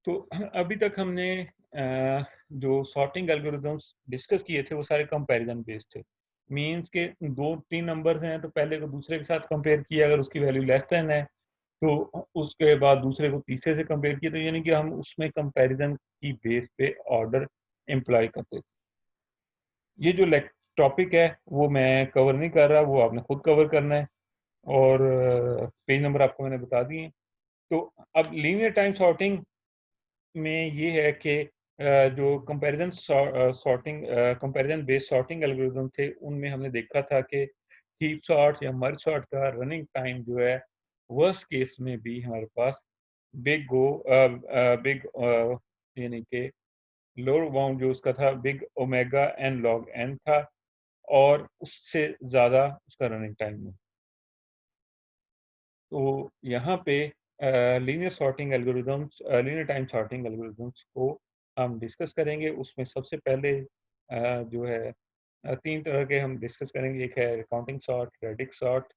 तो अभी तक हमने जो सॉर्टिंग एल्गोरिदम्स डिस्कस किए थे वो सारे कंपैरिजन बेस्ड थे। मीन्स के 2-3 नंबर्स हैं तो पहले को दूसरे के साथ कंपेयर किया, अगर उसकी वैल्यू लेस देन है तो उसके बाद दूसरे को तीसरे से कंपेयर किया, तो यानी कि हम उसमें कंपैरिजन की बेस पे ऑर्डर एम्प्लॉय करते थे। ये जो टॉपिक है वो मैं कवर नहीं कर रहा, वो आपने खुद कवर करना है और पेज नंबर आपको मैंने बता दिए। तो अब लीनियर टाइम सॉर्टिंग में ये है कि जो कंपैरिजन बेस्ड सॉर्टिंग एल्गोरिदम थे उनमें हमने देखा था कि हीप सॉर्ट या मर्ज सॉर्ट का रनिंग टाइम जो है वर्स्ट केस में भी हमारे पास बिग यानी कि लोअर बाउंड जो उसका था big omega n log n था और उससे ज़्यादा उसका रनिंग टाइम है। तो यहाँ पे लीनियर टाइम सॉर्टिंग एल्गोरिदम्स को हम डिस्कस करेंगे। उसमें सबसे पहले जो है 3 तरह के हम डिस्कस करेंगे। एक है काउंटिंग सॉर्ट, रेडिक्स सॉर्ट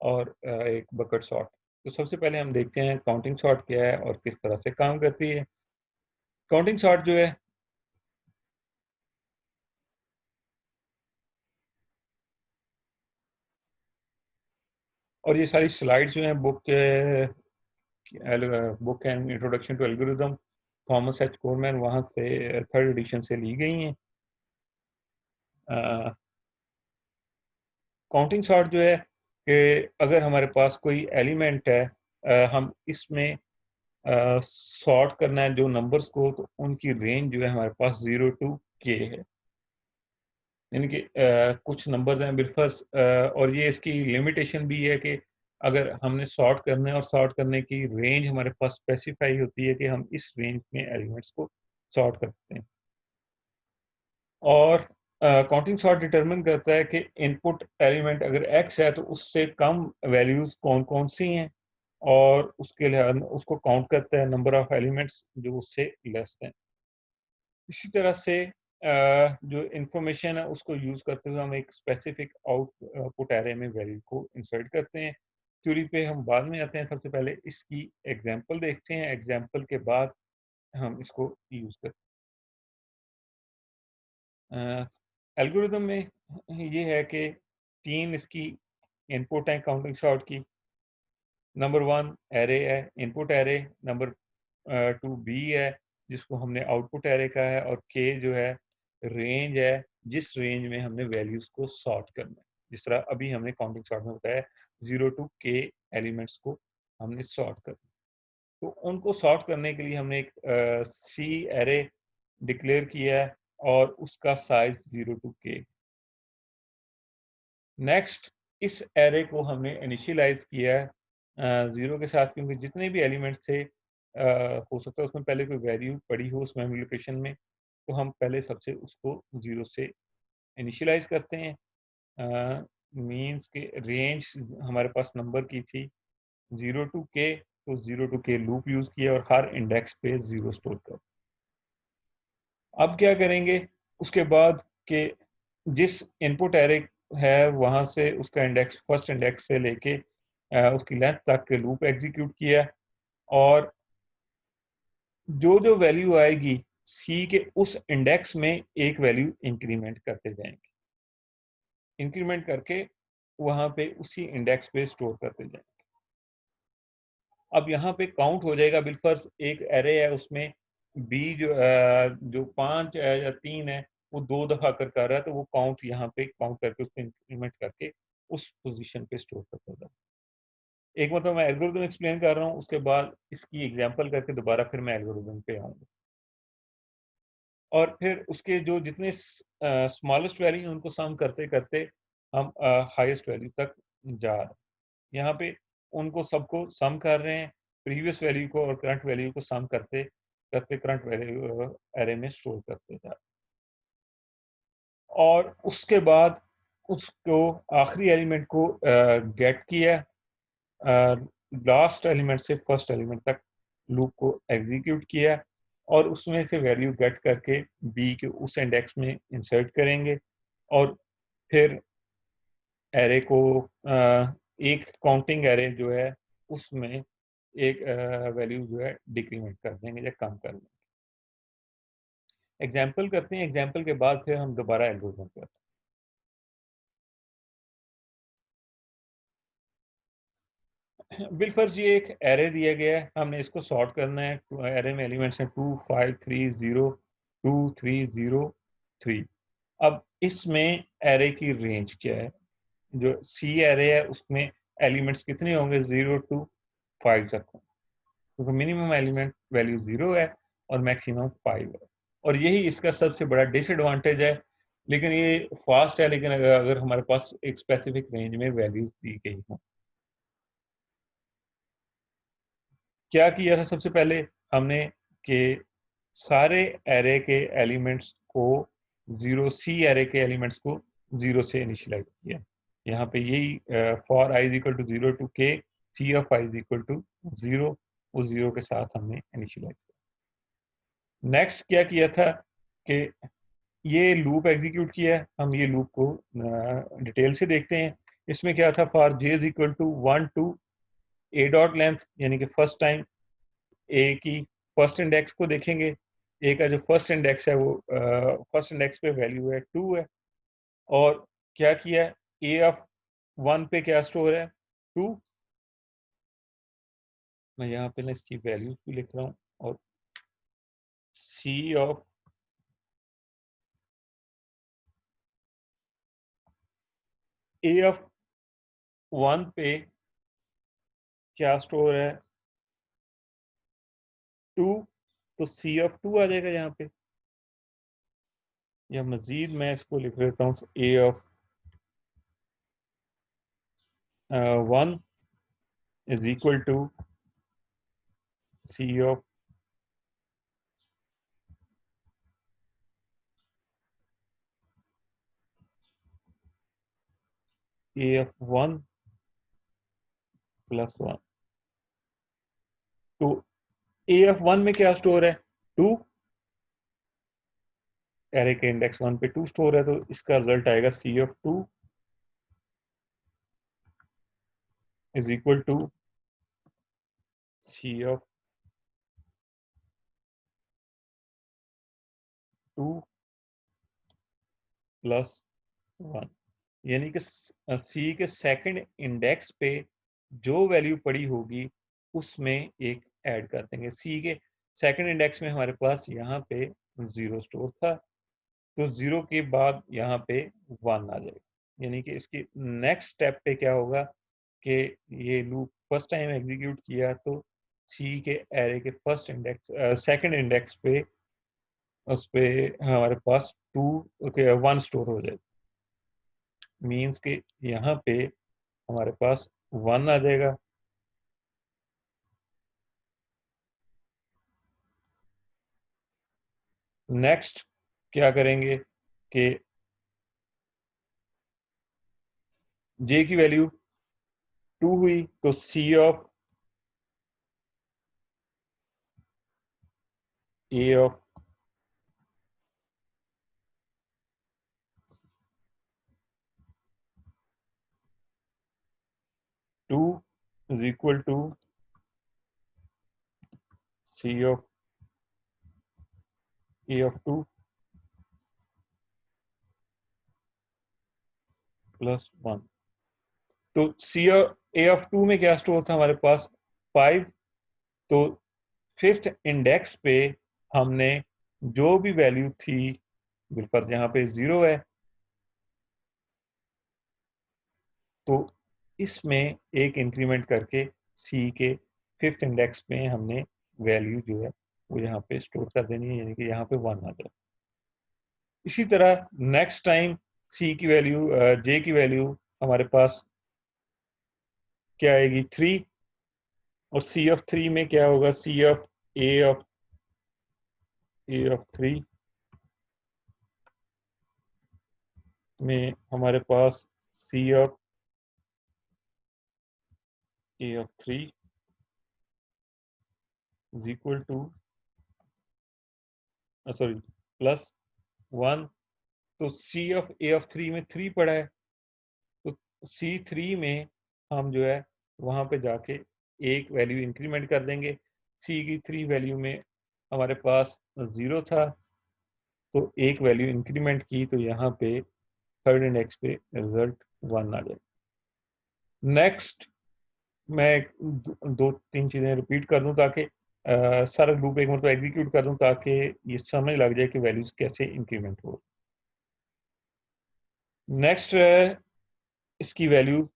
और एक बकेट सॉर्ट। तो सबसे पहले हम देखते हैं काउंटिंग सॉर्ट क्या है और किस तरह से काम करती है। काउंटिंग सॉर्ट जो है और ये सारी स्लाइड्स जो हैं book and introduction to algorithm Thomas H Cormen वहाँ से 3rd एडिशन से ली गई हैं। काउंटिंग सॉर्ट जो है कि अगर हमारे पास कोई एलिमेंट है, हम इसमें सॉर्ट करना है जो नंबर्स को, तो उनकी रेंज जो है हमारे पास 0 टू के है। यानी कि कुछ नंबर्स हैं बिलफर्स, और ये इसकी लिमिटेशन भी है कि अगर हमने सॉर्ट करना है और सॉर्ट करने की रेंज हमारे पास स्पेसिफाई होती है कि हम इस रेंज में एलिमेंट्स को सॉर्ट करते हैं। और काउंटिंग सॉर्ट डिटरमिन करता है कि इनपुट एलिमेंट अगर एक्स है तो उससे कम वैल्यूज कौन कौन सी हैं, और उसके लिए उसको काउंट करता है नंबर ऑफ एलिमेंट्स जो उससे लेस हैं। इसी तरह से जो इंफॉर्मेशन है उसको यूज करते हुए हम एक स्पेसिफिक आउटपुट एरे में वैल्यू को इंसर्ट करते हैं। थ्योरी पे हम बाद में आते हैं, सबसे पहले इसकी एग्जांपल देखते हैं, एग्जांपल के बाद हम इसको यूज करते हैं। एल्गोरिदम में ये है कि 3 इसकी इनपुट है काउंटिंग सॉर्ट की। नंबर 1 एरे है, इनपुट एरे। नंबर 2 बी है जिसको हमने आउटपुट एरे का है, और के जो है रेंज है जिस रेंज में हमने वैल्यूज को सॉर्ट करना है। जिस तरह अभी हमने काउंटिंग सॉर्ट में बताया 0 टू के एलिमेंट्स को हमने सॉर्ट करना। तो उनको सॉर्ट करने के लिए हमने एक सी एरे डिक्लेयर किया है और उसका साइज 0 टू के। नेक्स्ट इस एरे को हमने इनिशियलाइज किया है 0 के साथ, क्योंकि जितने भी एलिमेंट्स थे हो सकता है उसमें पहले कोई वैल्यू पड़ी हो उस मेमोरी लोकेशन में, तो हम पहले सबसे उसको 0 से इनिशियलाइज करते हैं। मीन्स के रेंज हमारे पास नंबर की थी 0 टू के, तो 0 टू के लूप यूज किया और हर इंडेक्स पे 0 स्टोर कर। अब क्या करेंगे उसके बाद के जिस इनपुट एरे है वहां से उसका इंडेक्स फर्स्ट इंडेक्स से लेके उसकी लेंथ तक के लूप एग्जीक्यूट किया, और जो जो वैल्यू आएगी सी के उस इंडेक्स में एक वैल्यू इंक्रीमेंट करते जाएंगे, इंक्रीमेंट करके वहां पे उसी इंडेक्स पे स्टोर करते जाएंगे। अब यहाँ पे काउंट हो जाएगा बिलफर्ज एक एरे है उसमें बी जो 5 या 3 है वो 2 दफा कर रहा है, तो वो काउंट यहाँ पे काउंट करके उसको इंक्रीमेंट करके उस पोजीशन पे स्टोर करता जाए। एक मतलब मैं एल्गोरिथम एक्सप्लेन कर रहा हूँ, उसके बाद इसकी एग्जांपल करके दोबारा फिर मैं एल्गोरिथम पे आऊंगा, और फिर उसके जो जितने स्मॉलेस्ट वैल्यू उनको सम करते करते हम हाईएस्ट वैल्यू तक जा रहे हैं। यहाँ पे उनको सबको सम कर रहे हैं, प्रीवियस वैल्यू को और करंट वैल्यू को सम करते करते करंट वैल्यू एरे में स्टोर करते जा रहे हैं। और उसके बाद उसको आखिरी एलिमेंट को गेट किया, लास्ट एलिमेंट से फर्स्ट एलिमेंट तक लूप को एग्जीक्यूट किया, और उसमें से वैल्यू गेट करके बी के उस इंडेक्स में इंसर्ट करेंगे, और फिर एरे को एक काउंटिंग एरे जो है उसमें एक वैल्यू जो है डिक्रीमेंट कर देंगे या कम कर देंगे। एग्जाम्पल करते हैं, एग्जाम्पल के बाद फिर हम दोबारा एल्गोरिथम करते हैं। बिलफर्ज ये एक एरे दिया गया है, हमने इसको सॉर्ट करना है। एरे में एलिमेंट्स हैं 2 5 3 0 2 3 0 3। अब इसमें एरे की रेंज क्या है? जो सी एरे है उसमें एलिमेंट्स कितने होंगे? 0 टू 5 तक होंगे, क्योंकि मिनिमम एलिमेंट वैल्यू 0 है और मैक्सिमम 5 है। और यही इसका सबसे बड़ा डिसएडवांटेज है। लेकिन ये फास्ट है, लेकिन अगर हमारे पास एक स्पेसिफिक रेंज में वैल्यूज दी गई हो। क्या किया था सबसे पहले हमने कि सारे एरे के एलिमेंट्स को 0, सी एरे के एलिमेंट्स को 0 से इनिशियलाइज किया। यहाँ पे यही for I is equal to 0 to K C of I is equal to 0, उस 0 के साथ हमने इनिशियलाइज किया। नेक्स्ट क्या किया था कि ये लूप एग्जीक्यूट किया है। हम ये लूप को डिटेल से देखते हैं। इसमें क्या था? For j is equal to 1 to a dot length, यानी कि फर्स्ट टाइम ए की फर्स्ट इंडेक्स को देखेंगे। ए का जो फर्स्ट इंडेक्स है वो फर्स्ट इंडेक्स पे वैल्यू है 2 है। और क्या किया है? ए ऑफ 1 पे क्या स्टोर है? 2। मैं यहाँ पे ना इसकी वैल्यूज भी लिख रहा हूँ। और सी ऑफ ए ऑफ 1 पे क्या स्टोर है? 2। तो सी ऑफ 2 आ जाएगा यहाँ पे। या मजीद मैं इसको लिख लेता हूँ, A of 1 is equal to C of A of 1 plus 1। तो ए ऑफ 1 में क्या स्टोर है? 2। एरे के इंडेक्स 1 पे 2 स्टोर है, तो इसका रिजल्ट आएगा C of 2 is equal to C of 2 plus 1। यानी कि सी के सेकंड इंडेक्स पे जो वैल्यू पड़ी होगी उसमें एक ऐड कर देंगे। सी के सेकंड इंडेक्स में हमारे पास यहाँ पे 0 स्टोर था, तो 0 के बाद यहाँ पे 1 आ जाएगा। यानी कि इसकी नेक्स्ट स्टेप पे क्या होगा कि ये लूप फर्स्ट टाइम एग्जीक्यूट किया तो सी के एरे के फर्स्ट इंडेक्स सेकंड इंडेक्स पे उस पे हमारे पास 2 1 स्टोर हो जाएगा। मीन्स के यहाँ पे हमारे पास 1 आ जाएगा। नेक्स्ट क्या करेंगे कि जे की वैल्यू 2 हुई, तो C of A of 2 is equal to C of A of 2 plus 1। तो सी ए ऑफ 2 में क्या स्टोर था हमारे पास? 5। तो फिफ्थ इंडेक्स पे हमने जो भी वैल्यू थी, बिल्कुल यहाँ पे 0 है, तो इसमें एक इंक्रीमेंट करके सी के फिफ्थ इंडेक्स में हमने वैल्यू जो है वो यहाँ पे स्टोर कर देनी है, यानी कि यहाँ पे 1 आ जाए। इसी तरह नेक्स्ट टाइम सी की वैल्यू जे की वैल्यू हमारे पास क्या आएगी? 3। और सी ऑफ 3 में क्या होगा? सी ऑफ ए ऑफ 3 में हमारे पास C of A of 3 is equal to sorry plus 1। तो सी ऑफ ए ऑफ 3 में 3 पड़ा है, तो सी 3 में हम जो है वहां पे जाके एक वैल्यू इंक्रीमेंट कर देंगे। सी की 3 वैल्यू में हमारे पास 0 था, तो एक वैल्यू इंक्रीमेंट की तो यहाँ पे थर्ड इंडेक्स पे रिजल्ट 1 आ जाए। नेक्स्ट मैं 2-3 चीज़ें रिपीट कर दूँ ताकि सारा लूप एक मरतबा एग्जीक्यूट कर दूँ ताकि ये समझ लग जाए कि वैल्यूज़ कैसे इंक्रीमेंट हो। नेक्स्ट इसकी वैल्यू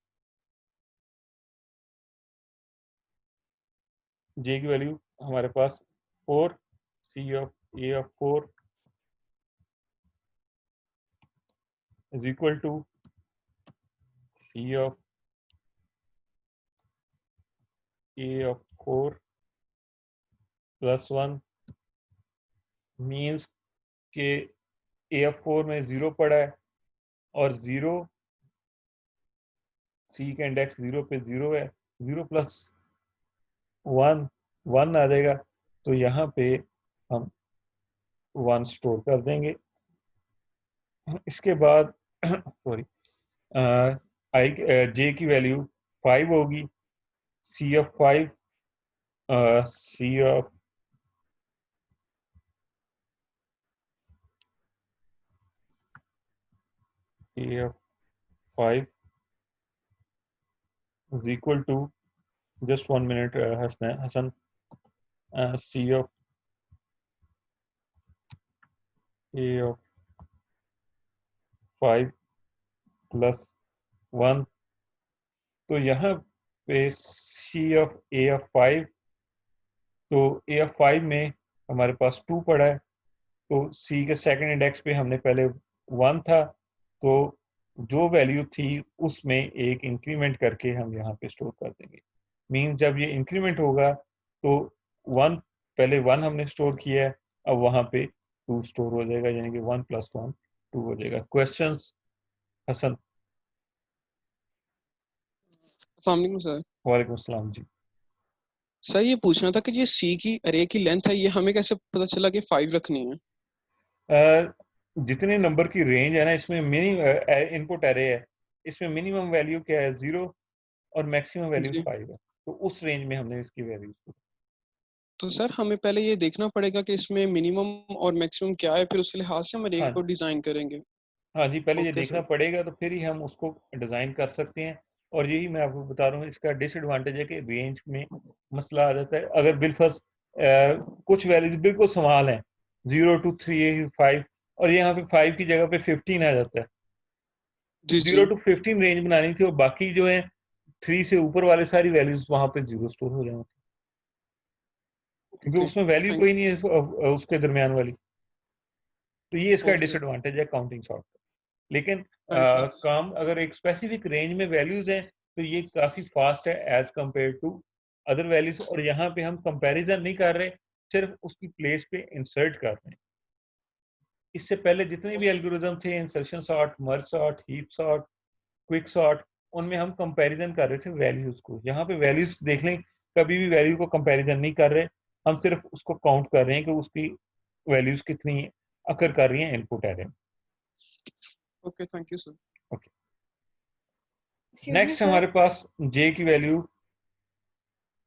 जे की वैल्यू हमारे पास 4 C of A of 4 is equal to C of A of 4 plus 1 means K A of 4 में 0 पड़ा है और 0 सी का इंडेक्स 0 पे 0 है, 0 प्लस 1 1 आ जाएगा, तो यहाँ पे हम 1 स्टोर कर देंगे। इसके बाद सॉरी आई जे की वैल्यू 5 होगी, C of 5 C of A of 5 is equal to just 1 minute Hassan C of A of 5 plus 1, तो यहाँ पे C of A of 5, तो A of 5 में हमारे पास 2 पड़ा है, तो C के सेकंड इंडेक्स पे हमने पहले 1 था, तो जो वैल्यू थी उसमें एक इंक्रीमेंट करके हम यहाँ पे स्टोर कर देंगे। मीन्स जब ये इंक्रीमेंट होगा तो 1 पहले 1 हमने स्टोर किया है, अब वहाँ पे 2 स्टोर हो जाएगा, यानी कि 1 प्लस 1 2 हो जाएगा। क्वेश्चंस हसन? अस्सलाम सर। वालेकुम अस्सलाम जी। सर ये पूछना था कि ये सी की अरे की लेंथ है, ये हमें कैसे पता चला कि 5 रखनी है? जितने नंबर की रेंज है ना, इसमें इनपुट एरे है, इसमें मिनिमम वैल्यू क्या है 0 और मैक्सिमम वैल्यू जी। 5 है, तो उस रेंज में हमने इसकी वैल्यू। तो सर हमें पहले ये देखना पड़ेगा कि इसमें मिनिमम और मैक्सिमम क्या है, फिर उसके लिहाज से हम अरे हाँ को डिजाइन करेंगे। हाँ जी, पहले ये ओके देखना सर। पड़ेगा तो फिर ही हम उसको डिज़ाइन कर सकते हैं। और यही मैं आपको बता रहा हूँ, इसका डिसएडवांटेज है कि रेंज में मसला आ जाता है। अगर बिलफर्ज कुछ वैल्यूज बिल्कुल समान है, 0 टू 3 5, और यहाँ पे 5 की जगह पे 15 आ जाता है, तो जी 0 जी। टू 15 रेंज बनानी थी और बाकी जो है 3 से ऊपर वाले सारी वैल्यूज वहां पे 0 स्टोर हो जाएंगे, क्योंकि ओके उसमें वैल्यू थैंक। कोई नहीं है उसके दरमियान वाली। तो ये इसका ओके डिसएडवांटेज है काउंटिंग सॉर्ट। लेकिन थैंक यू। काम अगर एक स्पेसिफिक रेंज में वैल्यूज हैं तो ये काफ़ी फास्ट है as compare to other values. और यहाँ पे हम कंपैरिजन नहीं कर रहे, सिर्फ उसकी प्लेस पे इंसर्ट कर रहे हैं। इससे पहले जितने भी एल्गोरिदम थे, insertion sort, merge sort, heap sort, quick sort, उनमें हम कंपैरिजन कर रहे थे वैल्यूज को। यहाँ पे वैल्यूज देख लें, कभी भी वैल्यू को कंपैरिजन नहीं कर रहे, हम सिर्फ उसको काउंट कर रहे हैं कि उसकी वैल्यूज कितनी अकर कर रही हैं इनपुट एरे में। Okay thank you sir. Okay, excuse me next sir. हमारे पास जे की वैल्यू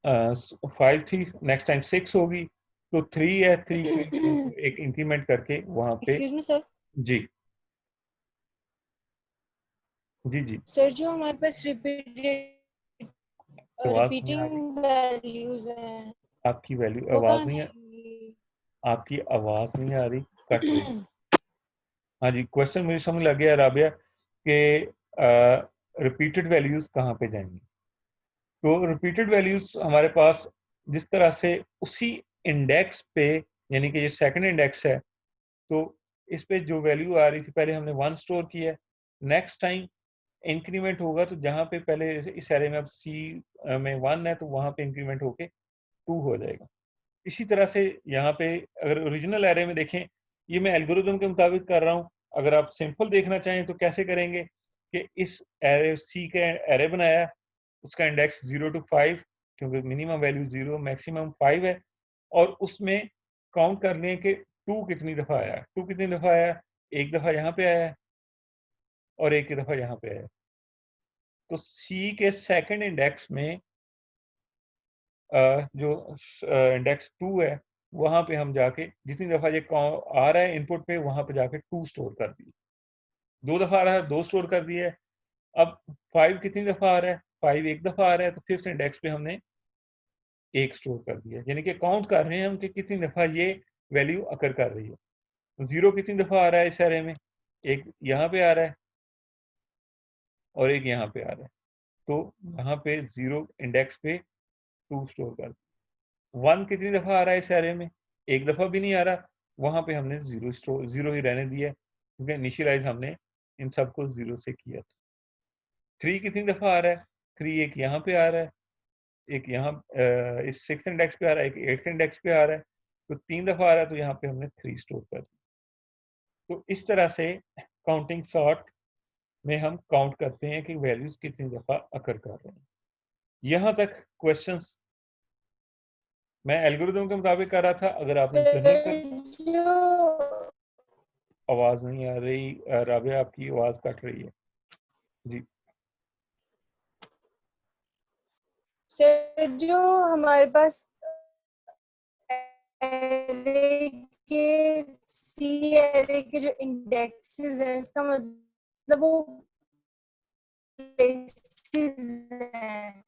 5 थी, नेक्स्ट टाइम 6 होगी, तो 3 है, 3 को एक इंक्रीमेंट करके वहां पे। Excuse me sir. जी जी जी। सर जो हमारे पास रिपीटेड आवाज नहीं आ रही, रिपीटिंग वैल्यूज हैं आपकी वैल्यू वो आवाज कहाँ नहीं जाएंगी? आपकी आवाज नहीं आ रही, कट रही। हाँ जी, क्वेश्चन मुझे समझ लग गया राबिया कि रिपीटेड वैल्यूज कहाँ पे जाएंगी। तो रिपीटेड वैल्यूज हमारे पास जिस तरह से उसी इंडेक्स पे, यानी कि ये सेकंड इंडेक्स है, तो इस पे जो वैल्यू आ रही थी पहले हमने 1 स्टोर किया है, नेक्स्ट टाइम इंक्रीमेंट होगा तो जहाँ पे पहले इस एरे में अब सी में 1 है तो वहाँ पे इंक्रीमेंट होके 2 हो जाएगा। इसी तरह से यहाँ पे अगर ओरिजिनल एरे में देखें, ये मैं एल्गोरिदम के मुताबिक कर रहा हूँ। अगर आप सिंपल देखना चाहें तो कैसे करेंगे कि इस एरे सी का एरे बनाया, उसका इंडेक्स 0 टू 5, क्योंकि मिनिमम वैल्यू 0 मैक्सिमम 5 है, और उसमें काउंट कर लें कि 2 कितनी दफ़ा आया है। 2 कितनी दफ़ा आया है? एक दफ़ा यहाँ पे आया है और एक ही दफ़ा यहाँ पे आया है। तो सी के सेकंड इंडेक्स में जो इंडेक्स 2 है वहां पे हम जाके जितनी दफा ये आ रहा है इनपुट पे वहां पे जाके 2 स्टोर कर दिए, 2 दफा आ रहा है 2 स्टोर कर दिया है। अब 5 कितनी दफा आ रहा है, 5 एक दफा आ रहा है, तो फिफ्थ इंडेक्स पे हमने 1 स्टोर कर दिया, यानी कि काउंट कर रहे हैं हम कि कितनी दफा ये वैल्यू अकर कर रही है। 0 कितनी दफा आ रहा है इस एरे में, एक यहाँ पे आ रहा है और एक यहाँ पे आ रहा है, तो यहाँ पे 0 इंडेक्स पे 2 स्टोर कर, 1 कितनी दफा आ रहा है इस एरे में, एक दफा भी नहीं आ रहा, वहां पे हमने 0 ही रहने दिया है, क्योंकि इनिशियलाइज हमने इन सबको 0 से किया था। 3 कितनी दफा आ रहा है, 3 एक यहाँ पे आ रहा है, एक यहाँ इस 6th इंडेक्स पे आ रहा है, एक 8th इंडेक्स पे आ रहा है, तो 3 दफा आ रहा है, तो यहाँ पे हमने 3 स्टोर कर दिया। तो इस तरह से काउंटिंग सॉर्ट में हम काउंट करते हैं कि वैल्यूज कितनी दफा अकर कर रहे हैं। यहाँ तक क्वेश्चंस मैं एल्गोरिथम के मुताबिक कर रहा था। अगर आपने जनरल कर, सर जो आवाज नहीं आ रही, राबिया आपकी आवाज कट रही है जी। सर जो हमारे पास एरे के सी एरे के जो इंडेक्सेस है, इसका मतलब वो प्लेसेस हैं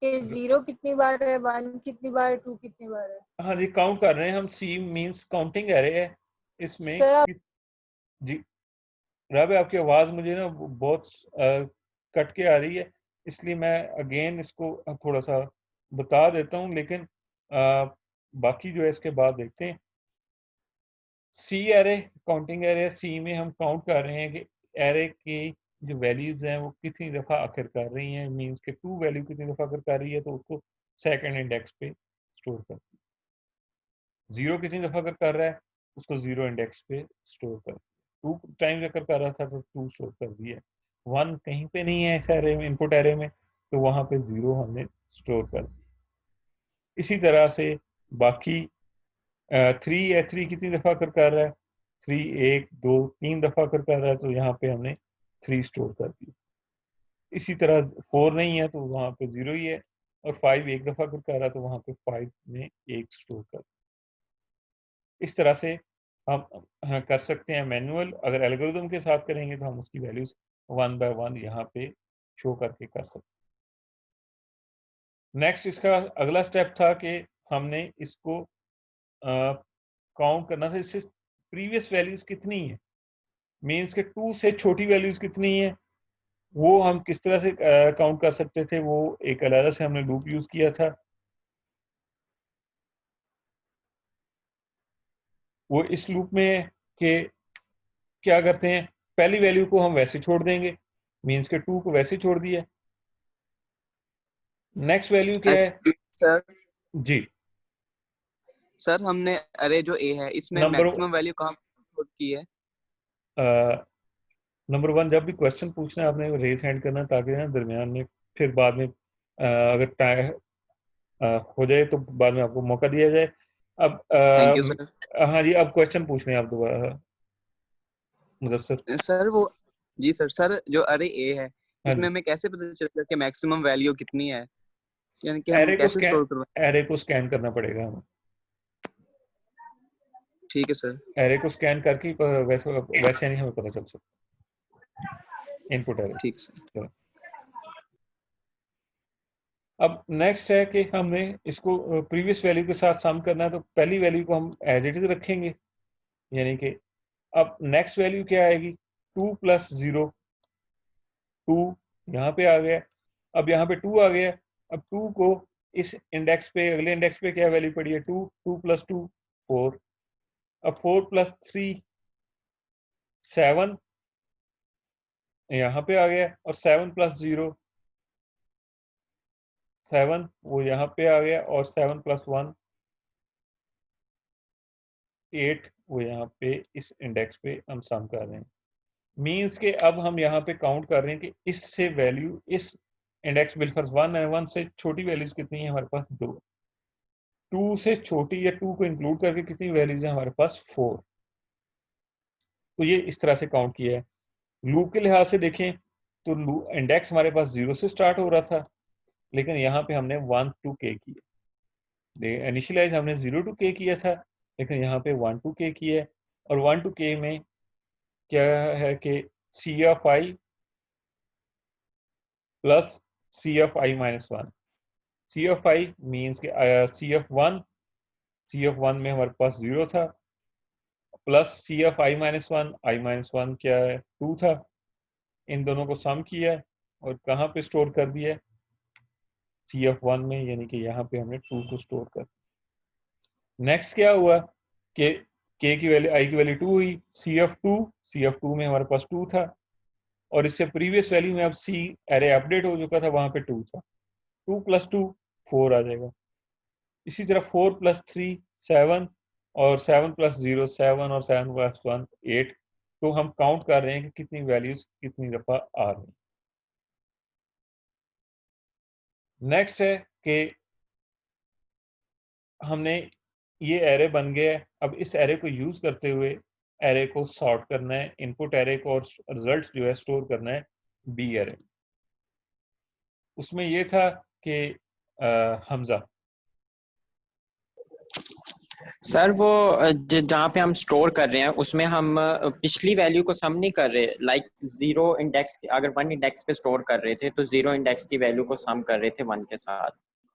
कि 0 कितनी बार है, 1 कितनी बार, 2 कितनी बार है। हाँ जी, काउंट कर रहे हैं हम। सी मींस काउंटिंग एरे है इसमें सर आप जी। राबिया आपकी आवाज मुझे ना बहुत कट के आ रही है, इसलिए मैं अगेन इसको थोड़ा सा बता देता हूँ, लेकिन बाकी जो है इसके बाद देखते हैं। सी एरे काउंटिंग एरे, सी में हम काउंट कर रहे हैं कि एरे की जो वैल्यूज हैं वो कितनी दफा आखिर कर रही हैं, मींस के 2 वैल्यू कितनी दफा आखिर कर रही है, तो उसको सेकंड इंडेक्स पे स्टोर कर, 0 कितनी दफा आखिर कर रहा है उसको 0 इंडेक्स पे स्टोर कर, 2 टाइम्स आखिर कर रहा था तो 2 स्टोर कर दिया, 1 कहीं पे नहीं है इस एरे में, इनपुट एरे में, तो वहां पे 0 हमने स्टोर कर दिया। इसी तरह से बाकी 3 है, 3 कितनी दफा कर रहा है, 3 1 2 3 दफा कर रहा है, तो यहाँ पे हमने 3 स्टोर कर दिया। इसी तरह 4 नहीं है तो वहां पे 0 ही है, और 5 एक दफा कर रहा है तो वहां पे 5 में 1 स्टोर कर। इस तरह से हम कर सकते हैं मैनुअल। अगर एल्गोरिथम के साथ करेंगे तो हम उसकी वैल्यूज 1 बाय 1 यहाँ पे शो करके कर सकते हैं। नेक्स्ट इसका अगला स्टेप था कि हमने इसको काउंट करना था, इससे प्रीवियस वैल्यूज कितनी है, मीन्स के 2 से छोटी वैल्यूज कितनी है, वो हम किस तरह से काउंट कर सकते थे। वो एक अलग से हमने लूप यूज किया था। वो इस लूप में के क्या करते हैं, पहली वैल्यू को हम वैसे छोड़ देंगे, मीन्स के 2 को वैसे छोड़ दिया। नेक्स्ट वैल्यू क्या है सर जी, सर हमने अरे जो ए है इसमें नंबर मैक्सिमम वैल्यू कहाँ पुट की है? नंबर 1 जब भी क्वेश्चन पूछना है आपने रेज हैंड करना, ताकि ना दरमियान में फिर बाद में अगर टाइम हो जाए तो बाद में आपको मौका दिया जाए। अब थैंक यू सर। हाँ जी, अब क्वेश्चन पूछ लें आप दोबारा मुदस्सिर। सर वो जी सर जो अरे ए है हाँ इसमें जी, हमें कैसे पता चलेगा कि मैक्सिमम वैल्यू कितनी है, यानी कि हम एरे को कैसे स्कैन स्टोर करवाएं? एरे को स्कैन करना पड़ेगा हमें। ठीक है सर। एरे को स्कैन करके वैसे नहीं हमें पता चल सकता इनपुट एरे। ठीक सर। अब नेक्स्ट है कि हमने इसको प्रीवियस वैल्यू के साथ सम करना है, तो पहली वैल्यू को हम एज इट इज रखेंगे, यानी कि अब नेक्स्ट वैल्यू क्या आएगी, 2 + 0, 2 यहाँ पे आ गया। अब यहाँ पे 2 आ गया। अब 2 को इस इंडेक्स पे, अगले इंडेक्स पे क्या वैल्यू पड़ी है, 2, 2 + 2 4। अब 4 + 3 7 यहाँ पे आ गया, और 7 + 0 7 वो यहाँ पे आ गया, और 7 + 1 8 वो यहाँ पे इस इंडेक्स पे हम सम कर रहे हैं। मीन्स के अब हम यहाँ पे काउंट कर रहे हैं कि इससे वैल्यू इस इंडेक्स बिलफर्ज 1 है, 1 से छोटी वैल्यूज कितनी है हमारे पास, 2। 2 से छोटी या 2 को इंक्लूड करके कितनी वैल्यूज है हमारे पास, 4। तो ये इस तरह से काउंट किया है। लूप के लिहाज से देखें तो इंडेक्स हमारे पास 0 से स्टार्ट हो रहा था, लेकिन यहाँ पे हमने 1 to k किया। इनिशियलाइज हमने 0 to k किया था, लेकिन यहाँ पे 1 to k किया है, और 1 to k में क्या है कि C of I plus C of I minus 1. C of I means कि C of 1 में हमारे पास 0 था, plus C of I minus 1, I minus 1 क्या है 2 था, इन दोनों को सम किया है और कहाँ पे स्टोर कर दिया है, C of 1 में, यानी कि यहाँ पे हमने 2 को स्टोर कर। नेक्स्ट क्या हुआ कि k की वैल्यू I की वैल्यू 2 हुई, C of 2 में हमारे पास 2 था, और इससे प्रीवियस वैल्यू में अब C एरे अपडेट हो चुका था, वहां पे 2 था, 2 + 2 4 आ जाएगा। इसी तरह 4 + 3 7, और 7 + 0 7, और 7 + 1 8। तो हम काउंट कर रहे हैं कि कितनी वैल्यूज कितनी दफा आ रही हैं। नेक्स्ट है कि हमने ये एरे बन गया है, अब इस एरे को यूज करते हुए एरे को सॉर्ट करना है, इनपुट एरे को, और रिजल्ट जो है स्टोर करना है बी एरे। उसमें ये था कि हमजा सर वो जहाँ पे हम स्टोर कर रहे हैं उसमें हम पिछली वैल्यू को सम नहीं कर रहे, लाइक 0 इंडेक्स, अगर 1 इंडेक्स पे स्टोर कर रहे थे तो 0 इंडेक्स की वैल्यू को सम कर रहे थे 1 के साथ,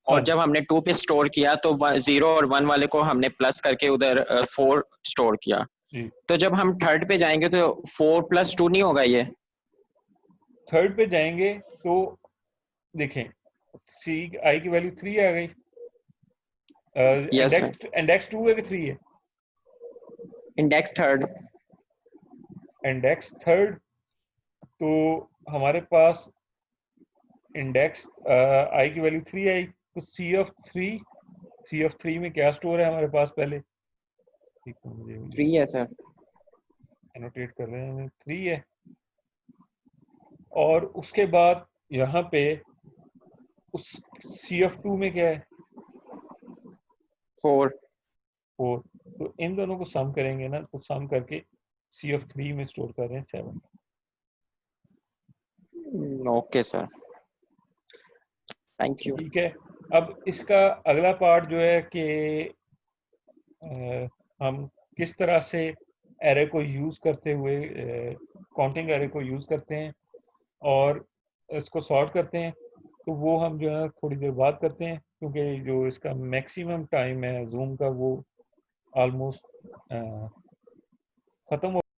और हाँ, जब हमने 2 पे स्टोर किया तो 0 और 1 वाले को हमने प्लस करके उधर 4 स्टोर किया। जी। तो जब हम थर्ड पे जाएंगे तो 4 + 2 नहीं होगा ये? थर्ड पे जाएंगे तो देखें सी आई की वैल्यू 3 आ गई, यस सर, इंडेक्स 2 है कि 3 है? Index third. इंडेक्स थर्ड, तो हमारे पास इंडेक्स आई की वैल्यू 3 आई, तो सी ऑफ 3 में क्या स्टोर है हमारे पास? पहले ठीक है, मुझे 3 है सर। एनोटेट कर रहे हैं, 3 है, और उसके बाद यहाँ पे उस सी ऑफ 2 में क्या है? 4। 4। तो इन दोनों को सम करेंगे ना, तो सम करके सी ऑफ 3 में स्टोर कर रहे हैं 7। Okay sir, thank you. ठीक है। अब इसका अगला पार्ट जो है कि हम किस तरह से एरे को यूज करते हुए काउंटिंग एरे को यूज करते हैं और इसको सॉर्ट करते हैं, तो वो हम जो है थोड़ी देर बाद करते हैं, क्योंकि जो इसका मैक्सिमम टाइम है जूम का वो ऑलमोस्ट खत्म